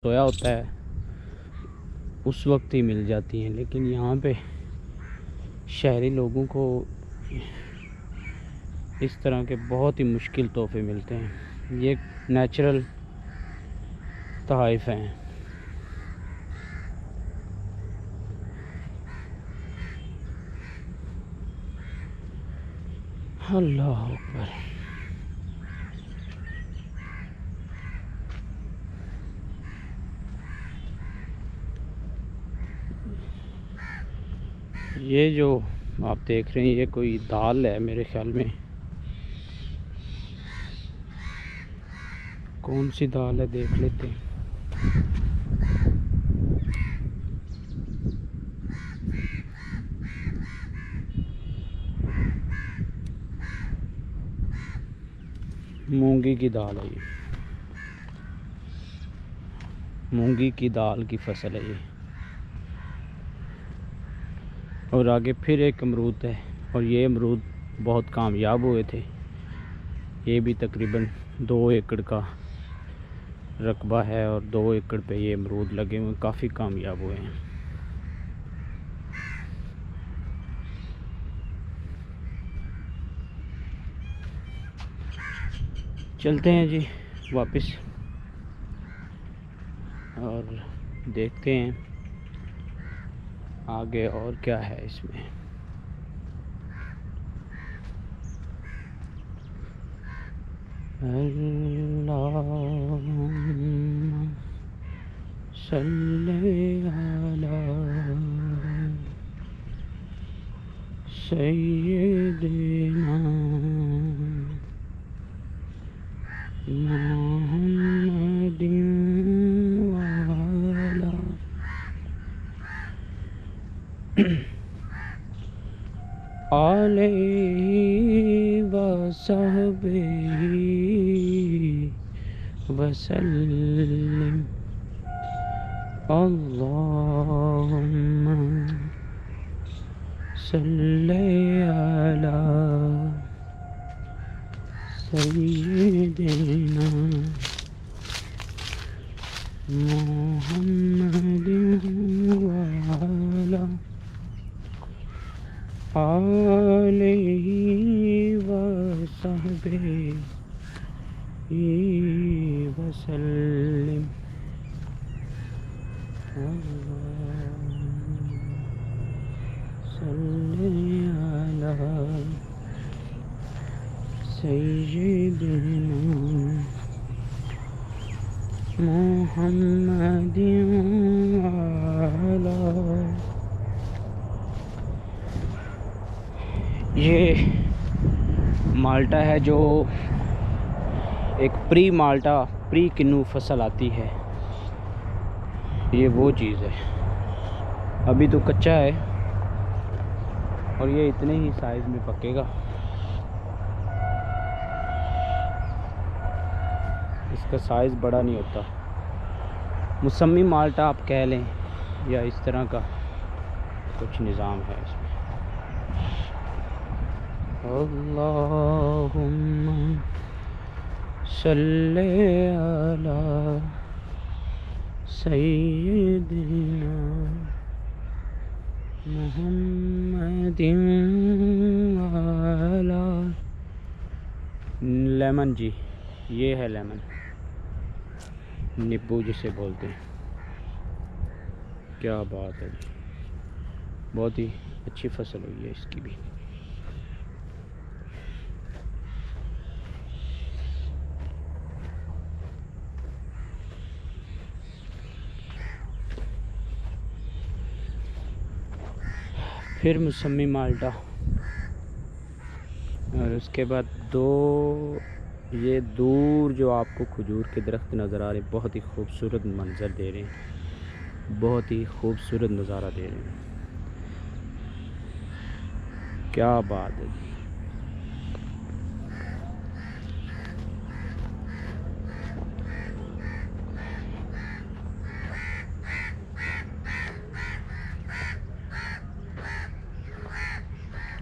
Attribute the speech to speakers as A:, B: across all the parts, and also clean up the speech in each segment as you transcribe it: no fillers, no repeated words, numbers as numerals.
A: सोया होता है उस वक्त ही मिल जाती हैं, लेकिन यहाँ पे शहरी लोगों को इस तरह के बहुत ही मुश्किल तोहफे मिलते हैं। ये नेचुरल तोहफ़े हैं। अल्लाह अकबर। ये जो आप देख रहे हैं ये कोई दाल है, मेरे ख्याल में। कौन सी दाल है देख लेते हैं। मूंगी की दाल है ये, मूंगी की दाल की फसल है ये। और आगे फिर एक अमरूद है, और ये अमरूद बहुत कामयाब हुए थे। ये भी तकरीबन 2 एकड़ का रकबा है और 2 एकड़ पे ये अमरूद लगे हुए, काफ़ी कामयाब हुए हैं। चलते हैं जी वापस और देखते हैं आगे और क्या है इसमें। अल्लाहुम्मा सल्ली अला सय्यिदिना मुहम्मदिन वाला आलिहि वसहबिहि वसल्लिम। अल्लाहुम्मा सल्ली अला सय्यिदिना मुहम्मदिन वाला आलिहि वसहबिहि वसल्लिम। सल्ली अला सय्यिदिना मुहम्मदिन वाला। ये माल्टा है, जो एक प्री माल्टा प्री किन्नू फसल आती है। ये वो चीज़ है, अभी तो कच्चा है और ये इतने ही साइज़ में पकेगा। इसका साइज़ बड़ा नहीं होता। मौसमी माल्टा आप कह लें, या इस तरह का कुछ निज़ाम है इसमें। अल्लाहुम्मा सल्ली अला सय्यिदिना मुहम्मदिन वाला। लेमन जी, ये है लेमन, नींबू जिसे बोलते हैं। क्या बात है जी, बहुत ही अच्छी फसल हुई है इसकी भी। फिर मौसमी माल्टा, और उसके बाद ये दूर जो आपको खजूर के दरख्त नज़र आ रहे, बहुत ही खूबसूरत मंजर दे रहे हैं, बहुत ही खूबसूरत नज़ारा दे रहे हैं। क्या बात है।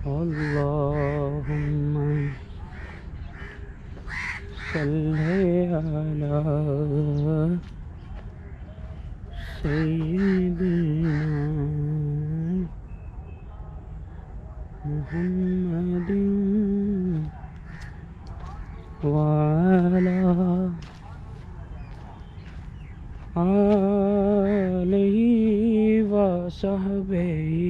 A: अल्लाहुम्मा सल्ली अला सय्यिदना मुहम्मदिन वाला आलिहि व सहबिही